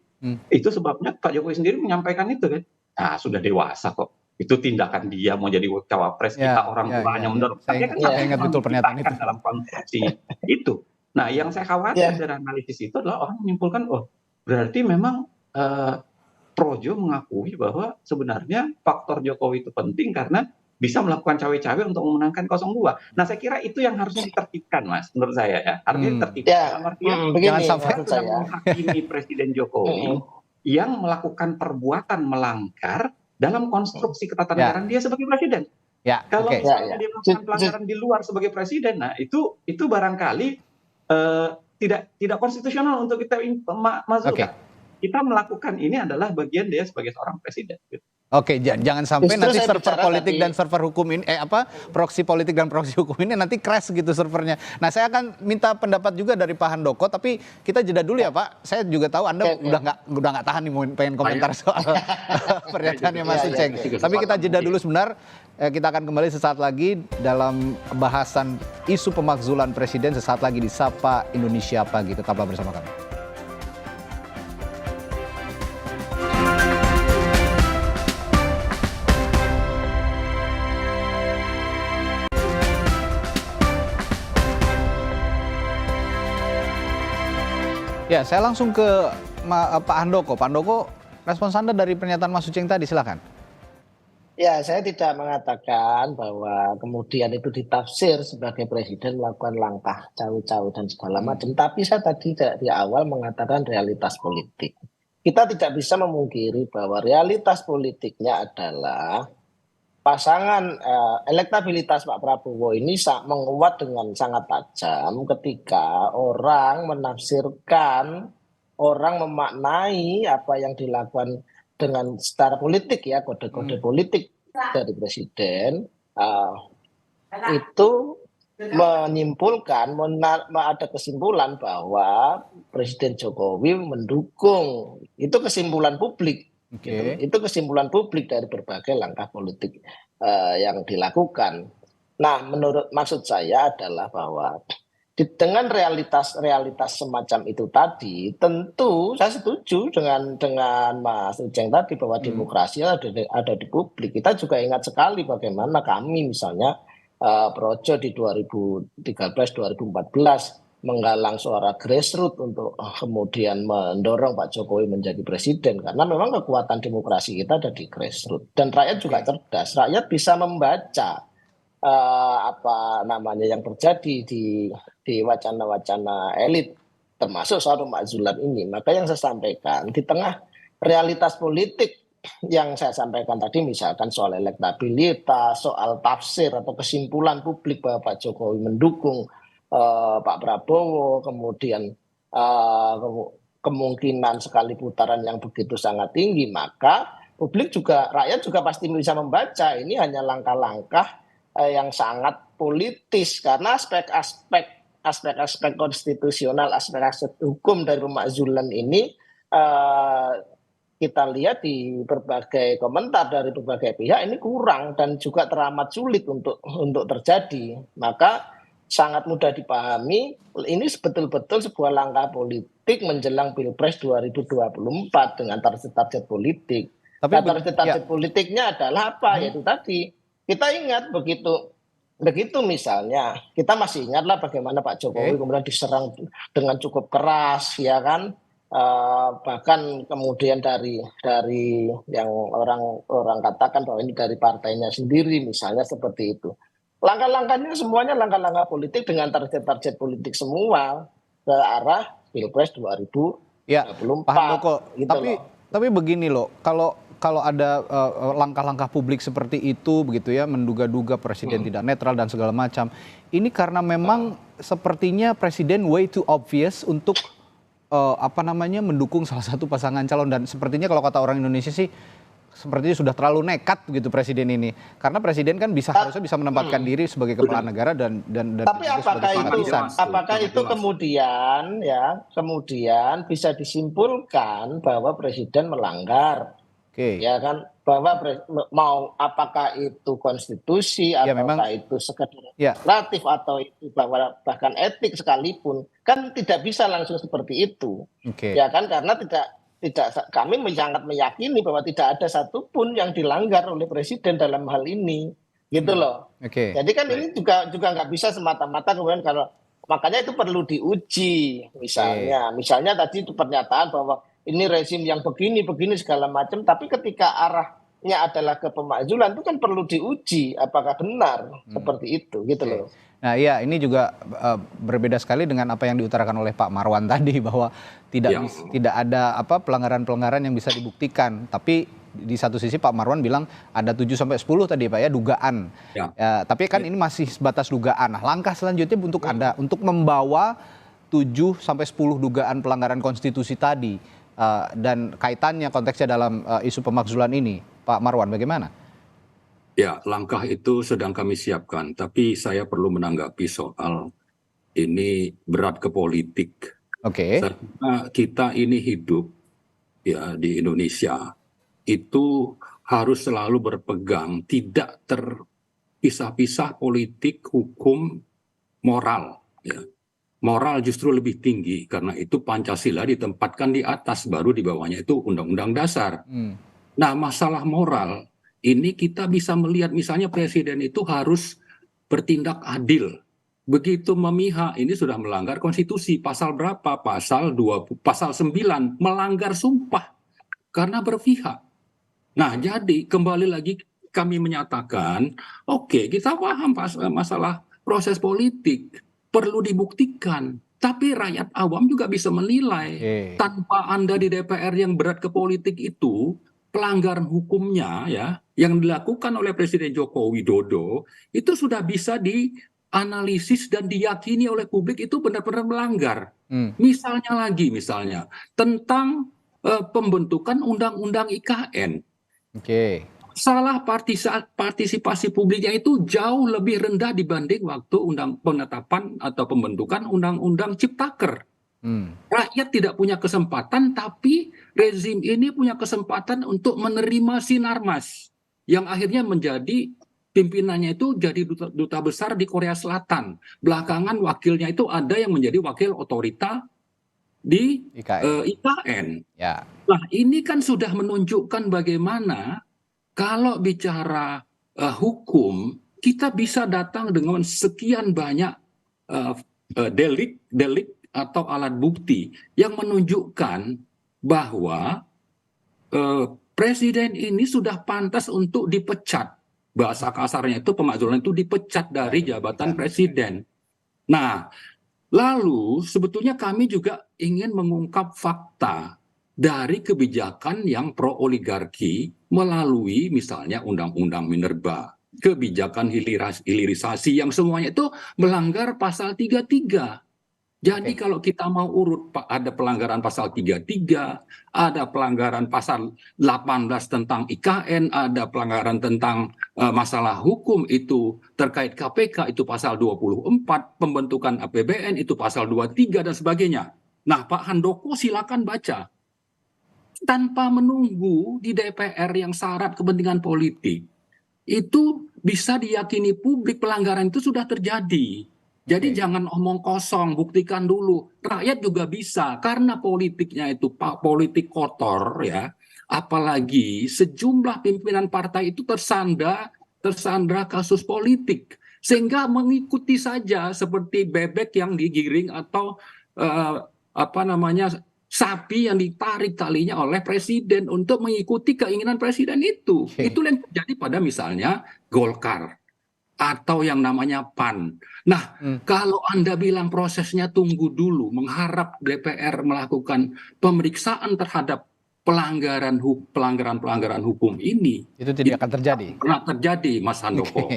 Itu sebabnya Pak Jokowi sendiri menyampaikan itu kan. Nah, sudah dewasa kok. Itu tindakan dia mau jadi cawapres, kita orang tuanya mendorong. Saya ingat betul pernyataan itu dalam konstruksi itu. Nah, yang saya khawatir dari analisis itu adalah orang menyimpulkan, oh berarti memang Projo mengakui bahwa sebenarnya faktor Jokowi itu penting karena bisa melakukan cawe-cawe untuk memenangkan 02. Nah, saya kira itu yang harusnya ditertibkan, Mas, menurut saya ya. Artinya ditertibkan. Jangan sampai menghakimi Presiden Jokowi yang melakukan perbuatan melanggar dalam konstruksi ketatanegaraan dia sebagai presiden. Kalau misalnya dia melakukan pelanggaran di luar sebagai presiden, nah itu barangkali tidak konstitusional untuk kita masukkan. Kita melakukan ini adalah bagian dia sebagai seorang presiden. Jangan sampai nanti server politik dan server hukum ini proksi politik dan proksi hukum ini nanti crash gitu servernya. Nah, saya akan minta pendapat juga dari Pak Handoko, tapi kita jeda dulu ya Pak. Saya juga tahu Anda udah nggak tahan nih pengen komentar soal pernyataannya Mas Uceng. Tapi kita jeda dulu sebentar. Kita akan kembali sesaat lagi dalam bahasan isu pemakzulan presiden sesaat lagi di Sapa Indonesia Pagi. Tetaplah bersama kami. Ya, saya langsung ke Pak Handoko. Pak Handoko, respons Anda dari pernyataan Mas Uceng tadi, silakan. Ya, saya tidak mengatakan bahwa kemudian itu ditafsir sebagai presiden melakukan langkah cawe-cawe dan segala macam. Tapi saya tadi di awal mengatakan realitas politik. kita tidak bisa memungkiri bahwa realitas politiknya adalah pasangan elektabilitas Pak Prabowo ini menguat dengan sangat tajam ketika orang menafsirkan, orang memaknai apa yang dilakukan dengan secara politik ya, kode-kode politik dari presiden itu menyimpulkan, ada kesimpulan bahwa Presiden Jokowi mendukung, itu kesimpulan publik. Gitu. Itu kesimpulan publik dari berbagai langkah politik yang dilakukan. Nah, maksud saya adalah bahwa dengan realitas semacam itu tadi, tentu saya setuju dengan Mas Ujeng tadi bahwa demokrasi ada di publik. Kita juga ingat sekali bagaimana kami misalnya Projo di 2013-2014 menggalang suara grassroots untuk kemudian mendorong Pak Jokowi menjadi presiden, karena memang kekuatan demokrasi kita ada di grassroots dan rakyat juga cerdas. Rakyat bisa membaca apa namanya yang terjadi di wacana-wacana elit termasuk soal pemakzulan ini. Maka yang saya sampaikan di tengah realitas politik yang saya sampaikan tadi, misalkan soal elektabilitas, soal tafsir atau kesimpulan publik bahwa Pak Jokowi mendukung Pak Prabowo, kemudian kemungkinan sekali putaran yang begitu sangat tinggi, maka publik juga, rakyat juga pasti bisa membaca ini hanya langkah-langkah yang sangat politis, karena aspek-aspek konstitusional, aspek-aspek hukum dari pemakzulan ini kita lihat di berbagai komentar dari berbagai pihak ini kurang dan juga teramat sulit untuk terjadi. Maka sangat mudah dipahami ini betul-betul sebuah langkah politik menjelang Pilpres 2024 dengan target-target politik. Tapi target-target politiknya adalah apa? Yaitu tadi kita ingat begitu misalnya, kita masih ingatlah bagaimana Pak Jokowi kemudian diserang dengan cukup keras, ya kan? Bahkan kemudian dari yang orang katakan bahwa ini dari partainya sendiri misalnya, seperti itu. Langkah-langkahnya semuanya langkah-langkah politik dengan target-target politik semua ke arah Pilpres 2024. Ya, Pak Handoko, gitu tapi begini loh, kalau ada langkah-langkah publik seperti itu begitu ya, menduga-duga presiden tidak netral dan segala macam, ini karena memang sepertinya presiden way too obvious untuk mendukung salah satu pasangan calon, dan sepertinya kalau kata orang Indonesia sih sepertinya sudah terlalu nekat begitu presiden ini, karena presiden kan harusnya bisa menempatkan diri sebagai kepala negara dan tapi apakah itu kemudian bisa disimpulkan bahwa presiden melanggar? Ya kan, bahwa apakah itu konstitusi atau itu sekedar relatif atau itu bahkan etik sekalipun, kan tidak bisa langsung seperti itu. Ya kan, karena tidak kami sangat meyakini bahwa tidak ada satupun yang dilanggar oleh presiden dalam hal ini, gitu loh. Jadi kan ini juga nggak bisa semata-mata kemudian, kalau makanya itu perlu diuji. Misalnya tadi itu pernyataan bahwa ini rezim yang begini segala macam, tapi ketika arahnya adalah ke pemakzulan, itu kan perlu diuji apakah benar seperti itu, gitu loh. Nah iya, ini juga berbeda sekali dengan apa yang diutarakan oleh Pak Marwan tadi, bahwa tidak ada pelanggaran-pelanggaran yang bisa dibuktikan, tapi di satu sisi Pak Marwan bilang ada 7-10 tadi Pak ya, dugaan. Tapi kan ini masih sebatas dugaan. Nah, langkah selanjutnya untuk Anda untuk membawa 7-10 dugaan pelanggaran konstitusi tadi, dan kaitannya konteksnya dalam isu pemakzulan ini, Pak Marwan, bagaimana? Ya, langkah itu sedang kami siapkan, tapi saya perlu menanggapi soal ini berat ke politik. Karena kita ini hidup ya di Indonesia itu harus selalu berpegang, tidak terpisah-pisah politik, hukum, moral. Ya. Moral justru lebih tinggi, karena itu Pancasila ditempatkan di atas, baru di bawahnya itu Undang-Undang Dasar. Nah, masalah moral ini kita bisa melihat misalnya presiden itu harus bertindak adil. Begitu memihak, ini sudah melanggar konstitusi. Pasal berapa? Pasal 9, melanggar sumpah karena berpihak. Nah, jadi kembali lagi kami menyatakan, oke, kita paham masalah proses politik. Perlu dibuktikan. tapi rakyat awam juga bisa menilai. Tanpa Anda di DPR yang berat ke politik itu, pelanggaran hukumnya ya yang dilakukan oleh Presiden Joko Widodo itu sudah bisa dianalisis dan diyakini oleh publik itu benar-benar melanggar. Misalnya tentang pembentukan undang-undang IKN. Salah partisipasi publiknya itu jauh lebih rendah dibanding waktu penetapan atau pembentukan undang-undang Ciptaker. Rakyat tidak punya kesempatan, tapi rezim ini punya kesempatan untuk menerima Sinarmas yang akhirnya menjadi pimpinannya itu jadi duta besar di Korea Selatan. Belakangan wakilnya itu ada yang menjadi wakil otorita di IKN. Nah, ini kan sudah menunjukkan bagaimana kalau bicara hukum, kita bisa datang dengan sekian banyak delik atau alat bukti yang menunjukkan bahwa presiden ini sudah pantas untuk dipecat. Bahasa kasarnya itu pemakzulan itu dipecat dari jabatan presiden. Nah, lalu sebetulnya kami juga ingin mengungkap fakta dari kebijakan yang pro oligarki melalui misalnya undang-undang Minerba, kebijakan hilirisasi yang semuanya itu melanggar pasal 33. Jadi kalau kita mau urut, ada pelanggaran pasal 33, ada pelanggaran pasal 18 tentang IKN, ada pelanggaran tentang masalah hukum itu terkait KPK itu pasal 24, pembentukan APBN itu pasal 23 dan sebagainya. Nah, Pak Handoko silakan baca. Tanpa menunggu di DPR yang syarat kepentingan politik, itu bisa diyakini publik pelanggaran itu sudah terjadi. Jadi jangan omong kosong, buktikan dulu. Rakyat juga bisa, karena politiknya itu politik kotor ya. Apalagi sejumlah pimpinan partai itu tersandra kasus politik. Sehingga mengikuti saja seperti bebek yang digiring atau sapi yang ditarik talinya oleh presiden untuk mengikuti keinginan presiden itu. Itu yang terjadi pada misalnya Golkar atau yang namanya PAN. Nah, kalau Anda bilang prosesnya tunggu dulu, mengharap DPR melakukan pemeriksaan terhadap pelanggaran hukum ini, itu tidak akan terjadi. Pernah terjadi, Mas Handoko.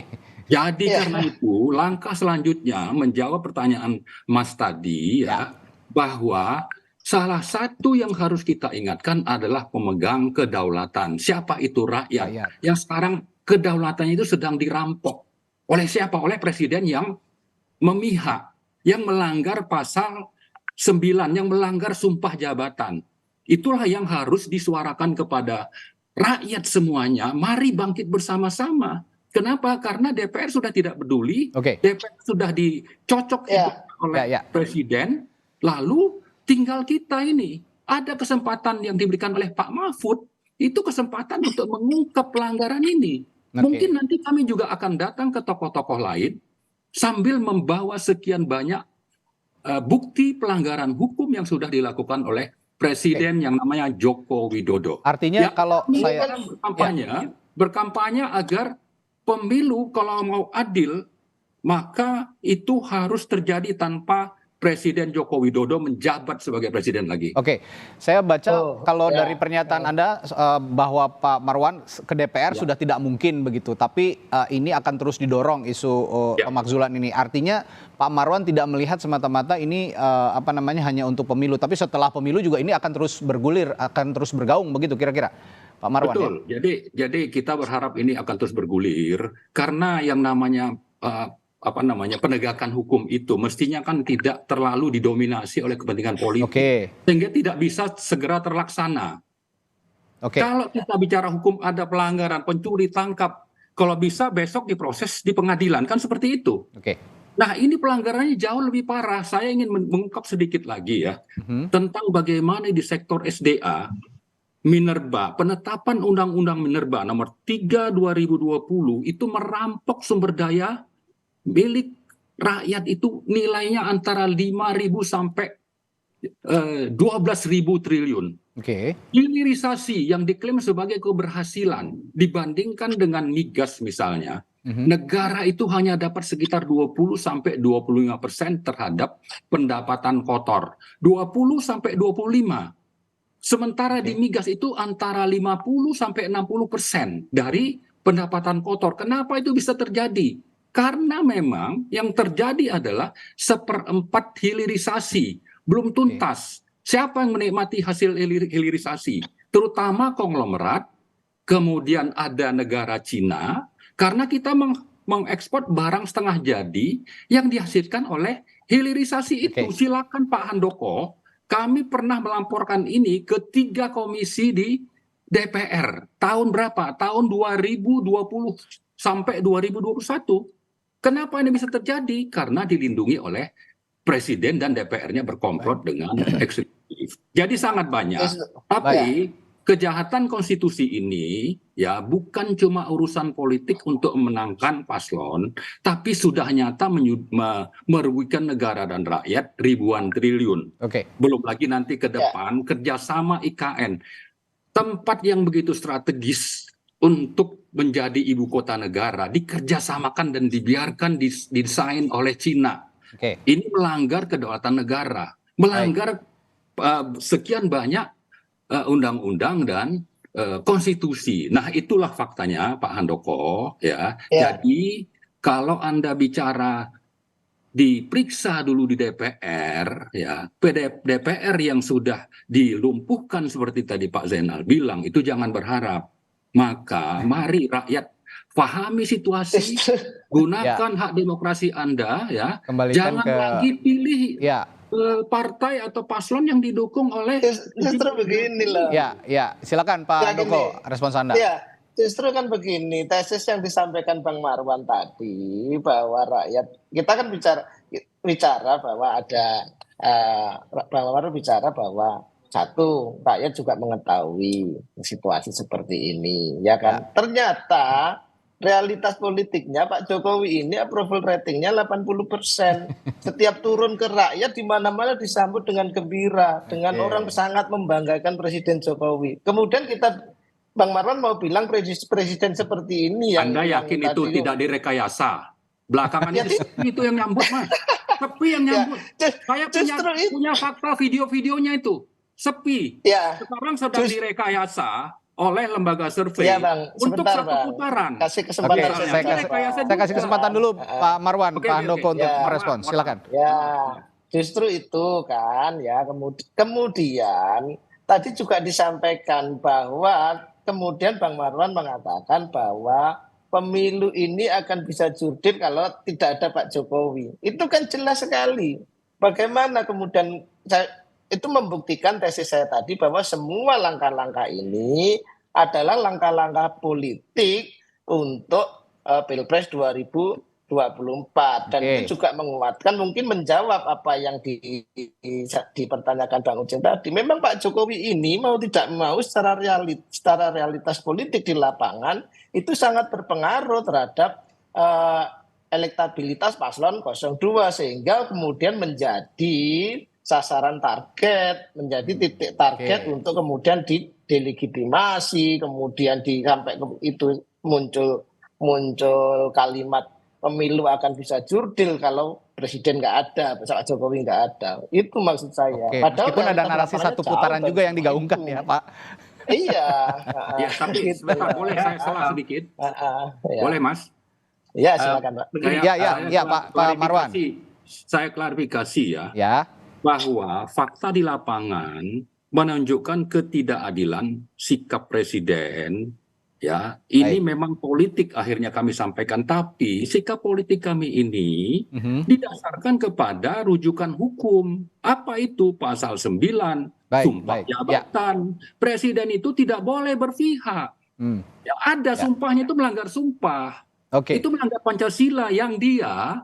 Jadi karena itu langkah selanjutnya menjawab pertanyaan Mas tadi ya, bahwa salah satu yang harus kita ingatkan adalah pemegang kedaulatan. Siapa itu? Rakyat. Yang sekarang kedaulatannya itu sedang dirampok. Oleh siapa? Oleh presiden yang memihak, yang melanggar pasal 9, yang melanggar sumpah jabatan. Itulah yang harus disuarakan kepada rakyat semuanya. Mari bangkit bersama-sama. Kenapa? Karena DPR sudah tidak peduli. DPR sudah dicocok oleh presiden. Lalu tinggal kita ini, ada kesempatan yang diberikan oleh Pak Mahfud, itu kesempatan untuk mengungkap pelanggaran ini. Mungkin nanti kami juga akan datang ke tokoh-tokoh lain, sambil membawa sekian banyak bukti pelanggaran hukum yang sudah dilakukan oleh presiden yang namanya Joko Widodo. Artinya kalau saya berkampanye agar pemilu kalau mau adil, maka itu harus terjadi tanpa Presiden Joko Widodo menjabat sebagai presiden lagi. Saya baca dari pernyataan Anda bahwa Pak Marwan ke DPR sudah tidak mungkin begitu, tapi ini akan terus didorong isu pemakzulan ini. Artinya Pak Marwan tidak melihat semata-mata ini hanya untuk pemilu, tapi setelah pemilu juga ini akan terus bergulir, akan terus bergaung begitu kira-kira, Pak Marwan. Betul. Jadi kita berharap ini akan terus bergulir karena yang namanya penegakan hukum itu mestinya kan tidak terlalu didominasi oleh kepentingan politik, sehingga tidak bisa segera terlaksana. Kalau kita bicara hukum ada pelanggaran, pencuri tangkap, kalau bisa besok diproses di pengadilan, kan seperti itu. Nah, ini pelanggarannya jauh lebih parah. Saya ingin mengungkap sedikit lagi ya tentang bagaimana di sektor SDA Minerba, penetapan Undang-Undang Minerba nomor 3 2020 itu merampok sumber daya milik rakyat itu nilainya antara 5.000 sampai 12.000 triliun. Oke. Hilirisasi yang diklaim sebagai keberhasilan dibandingkan dengan migas misalnya, negara itu hanya dapat sekitar 20-25% terhadap pendapatan kotor. 20-25%. Sementara di migas itu antara 50-60% dari pendapatan kotor. Kenapa itu bisa terjadi? Karena memang yang terjadi adalah 1/4 hilirisasi, belum tuntas. Siapa yang menikmati hasil hilirisasi? Terutama konglomerat, kemudian ada negara Cina, karena kita mengekspor barang setengah jadi yang dihasilkan oleh hilirisasi itu. Silakan Pak Handoko, kami pernah melamporkan ini ke 3 komisi di DPR. Tahun berapa? Tahun 2020 sampai 2021. Kenapa ini bisa terjadi? Karena dilindungi oleh Presiden dan DPR-nya berkomplot dengan eksekutif. Jadi sangat banyak. Tapi kejahatan konstitusi ini ya bukan cuma urusan politik untuk memenangkan paslon, tapi sudah nyata merugikan negara dan rakyat ribuan triliun. Belum lagi nanti ke depan kerjasama IKN, tempat yang begitu strategis untuk menjadi ibu kota negara dikerjasamakan dan dibiarkan didesain oleh Cina. Ini melanggar kedaulatan negara, melanggar sekian banyak undang-undang dan konstitusi. Nah, itulah faktanya Pak Handoko ya. Jadi kalau Anda bicara diperiksa dulu di DPR ya, DPR yang sudah dilumpuhkan seperti tadi Pak Zainal bilang, itu jangan berharap. Maka mari rakyat pahami situasi, gunakan hak demokrasi Anda ya. Jangan lagi pilih partai atau paslon yang didukung oleh justru begini loh. Ya, silakan Pak Handoko, respons Anda. Ya, justru kan begini, tesis yang disampaikan Bang Marwan tadi bahwa rakyat, kita kan bicara bahwa ada Bang Marwan bicara bahwa satu, rakyat juga mengetahui situasi seperti ini, ya kan? Ternyata realitas politiknya Pak Jokowi ini approval ratingnya 80%. Setiap turun ke rakyat di mana-mana disambut dengan gembira, dengan orang sangat membanggakan Presiden Jokowi. Kemudian Bang Marwan mau bilang presiden seperti ini yang Anda yakin itu tidak direkayasa? Belakangan itu yang nyambut, Mas. Sepi yang nyambut. Saya punya fakta video-videonya itu. Sepi. Sekarang sedang direkayasa oleh lembaga survei untuk satu putaran. Kasih kesempatan. Saya kasih kesempatan dulu Pak Marwan, Pak Handoko untuk merespons. Silakan. Ya, justru itu kan ya. Kemudian tadi juga disampaikan bahwa kemudian Bang Marwan mengatakan bahwa pemilu ini akan bisa jurdil kalau tidak ada Pak Jokowi. Itu kan jelas sekali. Bagaimana kemudian itu membuktikan tesis saya tadi bahwa semua langkah-langkah ini adalah langkah-langkah politik untuk Pilpres 2024. Dan itu juga menguatkan, mungkin menjawab apa yang dipertanyakan Bang Uceng tadi. Memang Pak Jokowi ini mau tidak mau secara realitas politik di lapangan itu sangat berpengaruh terhadap elektabilitas paslon 02, sehingga kemudian menjadi sasaran target, menjadi titik target untuk kemudian didelegitimasi, kemudian sampai itu muncul kalimat pemilu akan bisa jurdil kalau presiden nggak ada, Pak Jokowi nggak ada. Itu maksud saya. Padahal meskipun ada narasi satu putaran juga yang digaungkan ya Pak. Iya. Ya, tapi sebentar, boleh saya salah sedikit? Boleh Mas? Ya, silakan Pak. Ya, Pak Marwan. Saya klarifikasi ya. Bahwa fakta di lapangan menunjukkan ketidakadilan sikap presiden ya. Ini memang politik akhirnya kami sampaikan, tapi sikap politik kami ini didasarkan kepada rujukan hukum. Apa itu? Pasal 9 sumpah jabatan. Presiden itu tidak boleh berpihak. Ya, ada sumpahnya itu melanggar sumpah. Itu melanggar Pancasila yang dia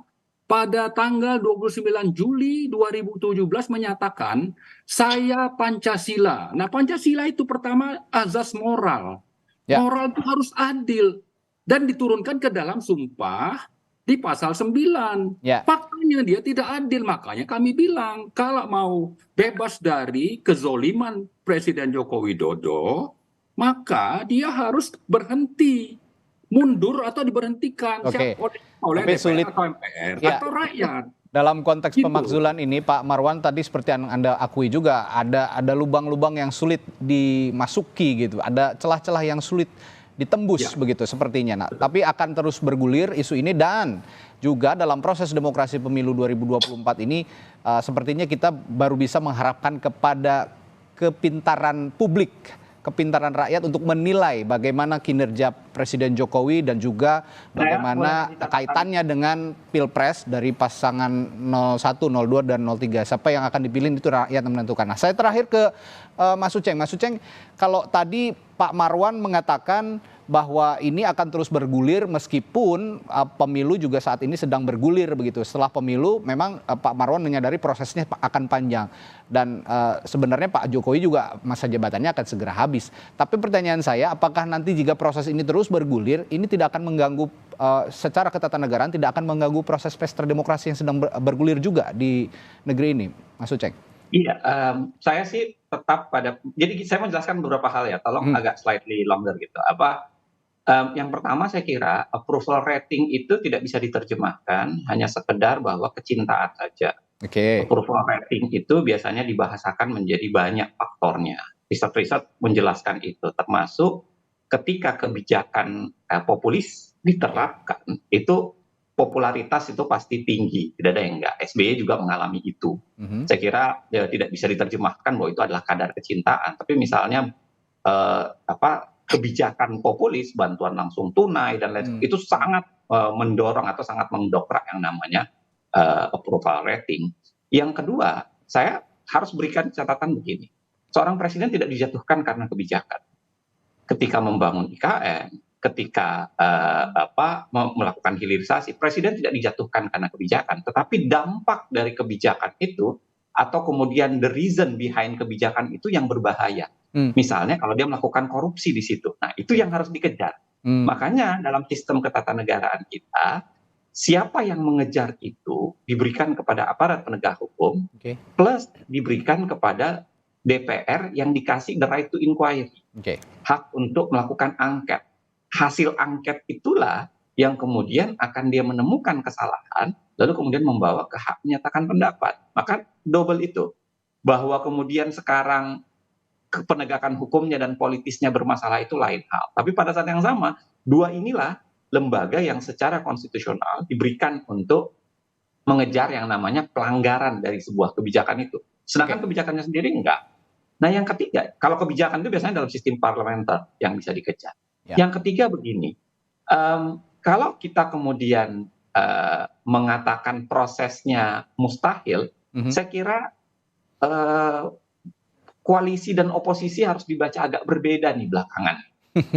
pada tanggal 29 Juli 2017 menyatakan saya Pancasila. Nah, Pancasila itu pertama azas moral. Moral itu harus adil dan diturunkan ke dalam sumpah di pasal 9. Ya. Faktanya dia tidak adil, makanya kami bilang kalau mau bebas dari kezoliman Presiden Joko Widodo, maka dia harus berhenti, mundur atau diberhentikan Oke. oleh Tapi DPR sulit. atau MPR Ya. atau rakyat. Dalam konteks Gitu. pemakzulan ini, Pak Marwan, tadi seperti yang Anda akui juga ada lubang-lubang yang sulit dimasuki gitu, ada celah-celah yang sulit ditembus begitu sepertinya. Nah, tapi akan terus bergulir isu ini dan juga dalam proses demokrasi pemilu 2024 ini sepertinya kita baru bisa mengharapkan kepada kepintaran publik, kepintaran rakyat untuk menilai bagaimana kinerja Presiden Jokowi dan juga bagaimana kaitannya dengan Pilpres dari pasangan 01, 02, dan 03. Siapa yang akan dipilih itu rakyat menentukan. Nah, saya terakhir ke Mas Uceng. Mas Uceng, kalau tadi Pak Marwan mengatakan bahwa ini akan terus bergulir meskipun pemilu juga saat ini sedang bergulir begitu. Setelah pemilu memang Pak Marwan menyadari prosesnya akan panjang dan sebenarnya Pak Jokowi juga masa jabatannya akan segera habis. Tapi pertanyaan saya, apakah nanti jika proses ini terus bergulir, ini tidak akan mengganggu secara ketatanegaraan, tidak akan mengganggu proses pesta demokrasi yang sedang bergulir juga di negeri ini, Mas Uceng? Iya, saya sih tetap pada. Jadi saya mau jelaskan beberapa hal ya. Tolong agak slightly longer gitu. Yang pertama saya kira approval rating itu tidak bisa diterjemahkan hanya sekedar bahwa kecintaan saja. Oke. Approval rating itu biasanya dibahasakan menjadi banyak faktornya. Riset-riset menjelaskan itu, termasuk ketika kebijakan populis diterapkan, itu popularitas itu pasti tinggi, tidak ada yang enggak. SBY juga mengalami itu. Saya kira tidak bisa diterjemahkan bahwa itu adalah kadar kecintaan. Tapi misalnya kebijakan populis, bantuan langsung tunai dan lain itu sangat mendorong atau sangat mendokrak yang namanya approval rating. Yang kedua, saya harus berikan catatan begini. Seorang presiden tidak dijatuhkan karena kebijakan. Ketika membangun IKN, ketika melakukan hilirisasi, presiden tidak dijatuhkan karena kebijakan, tetapi dampak dari kebijakan itu atau kemudian the reason behind kebijakan itu yang berbahaya. Misalnya kalau dia melakukan korupsi di situ, nah itu yang harus dikejar. Makanya dalam sistem ketatanegaraan kita, siapa yang mengejar itu diberikan kepada aparat penegak hukum, plus diberikan kepada DPR yang dikasih the right to inquiry, hak untuk melakukan angket. Hasil angket itulah yang kemudian akan dia menemukan kesalahan, lalu kemudian membawa ke hak menyatakan pendapat. Maka double itu, bahwa kemudian sekarang penegakan hukumnya dan politisnya bermasalah itu lain hal. Tapi pada saat yang sama, dua inilah lembaga yang secara konstitusional diberikan untuk mengejar yang namanya pelanggaran dari sebuah kebijakan itu. Sedangkan kebijakannya sendiri enggak. Nah yang ketiga, kalau kebijakan itu biasanya dalam sistem parlementer yang bisa dikejar. Yang ketiga begini, kalau kita kemudian mengatakan prosesnya mustahil, saya kira koalisi dan oposisi harus dibaca agak berbeda nih belakangan.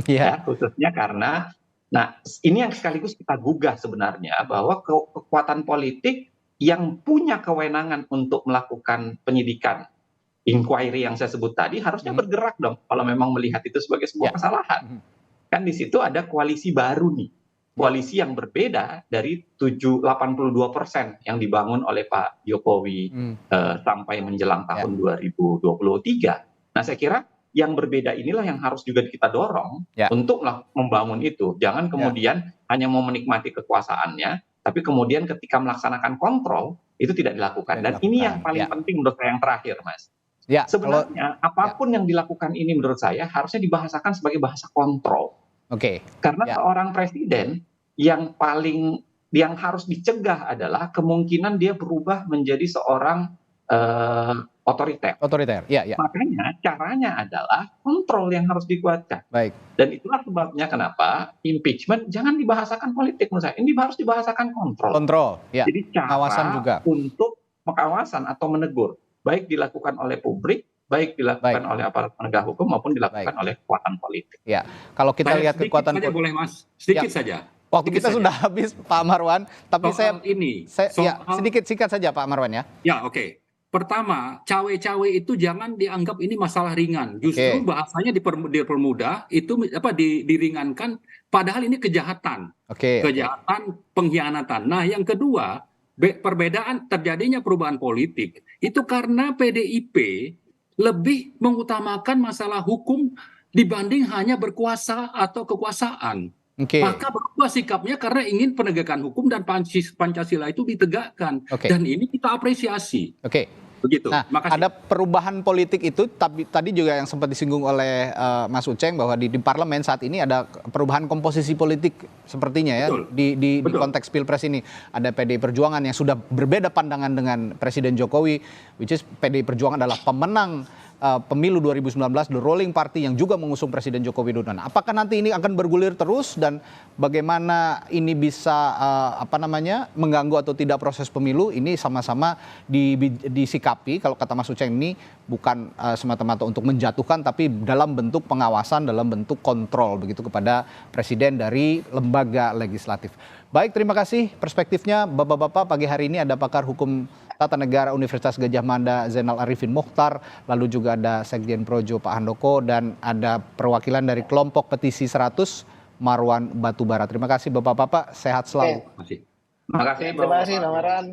Ya, khususnya karena, nah ini yang sekaligus kita gugah sebenarnya, bahwa kekuatan politik yang punya kewenangan untuk melakukan penyidikan, inquiry yang saya sebut tadi, harusnya bergerak dong kalau memang melihat itu sebagai sebuah kesalahan. Kan di situ ada koalisi baru nih, koalisi yang berbeda dari 82% yang dibangun oleh Pak Jokowi sampai menjelang tahun 2023. Nah saya kira yang berbeda inilah yang harus juga kita dorong untuk membangun itu. Jangan kemudian hanya mau menikmati kekuasaannya, tapi kemudian ketika melaksanakan kontrol itu tidak dilakukan. Dan ini yang paling penting menurut saya yang terakhir, Mas. Sebenarnya apapun yang dilakukan ini menurut saya harusnya dibahasakan sebagai bahasa kontrol. Karena seorang presiden yang harus dicegah adalah kemungkinan dia berubah menjadi seorang otoriter. Makanya caranya adalah kontrol yang harus dikuatkan. Dan itulah sebabnya kenapa impeachment jangan dibahasakan politik menurut saya. Ini harus dibahasakan kontrol. Jadi cara untuk pengawasan atau menegur, baik dilakukan oleh publik, baik dilakukan oleh aparat penegak hukum maupun dilakukan oleh kekuatan politik. Kalau kita lihat kekuatan saja boleh Mas, sedikit saja. Waktu kita sudah habis Pak Marwan, tapi singkat saja Pak Marwan ya. Oke. pertama, cawe-cawe itu jangan dianggap ini masalah ringan. Justru bahasanya dipermudah, itu diringankan, padahal ini kejahatan. Kejahatan, pengkhianatan. Nah, yang kedua, perbedaan terjadinya perubahan politik itu karena PDIP lebih mengutamakan masalah hukum dibanding hanya berkuasa atau kekuasaan. Maka berubah sikapnya karena ingin penegakan hukum dan Pancasila itu ditegakkan. Dan ini kita apresiasi. Begitu. Nah, makasih. ada perubahan politik itu, tapi tadi juga yang sempat disinggung oleh Mas Uceng bahwa di parlemen saat ini ada perubahan komposisi politik sepertinya ya. Di konteks Pilpres ini ada PDI Perjuangan yang sudah berbeda pandangan dengan Presiden Jokowi, which is PDI Perjuangan adalah pemenang pemilu 2019, the ruling party yang juga mengusung Presiden Joko Widodo. Nah, apakah nanti ini akan bergulir terus dan bagaimana ini bisa mengganggu atau tidak proses pemilu? Ini sama-sama disikapi, kalau kata Mas Uceng, ini bukan semata-mata untuk menjatuhkan, tapi dalam bentuk pengawasan, dalam bentuk kontrol begitu kepada Presiden dari lembaga legislatif. Baik, terima kasih perspektifnya Bapak-bapak. Pagi hari ini ada pakar hukum Tata Negara Universitas Gadjah Mada Zainal Arifin Mokhtar, lalu juga ada Sekjen Projo Pak Handoko, dan ada perwakilan dari kelompok petisi 100 Marwan Batubara. Terima kasih Bapak-bapak, sehat selalu. Terima kasih. Terima kasih, Bang Maran.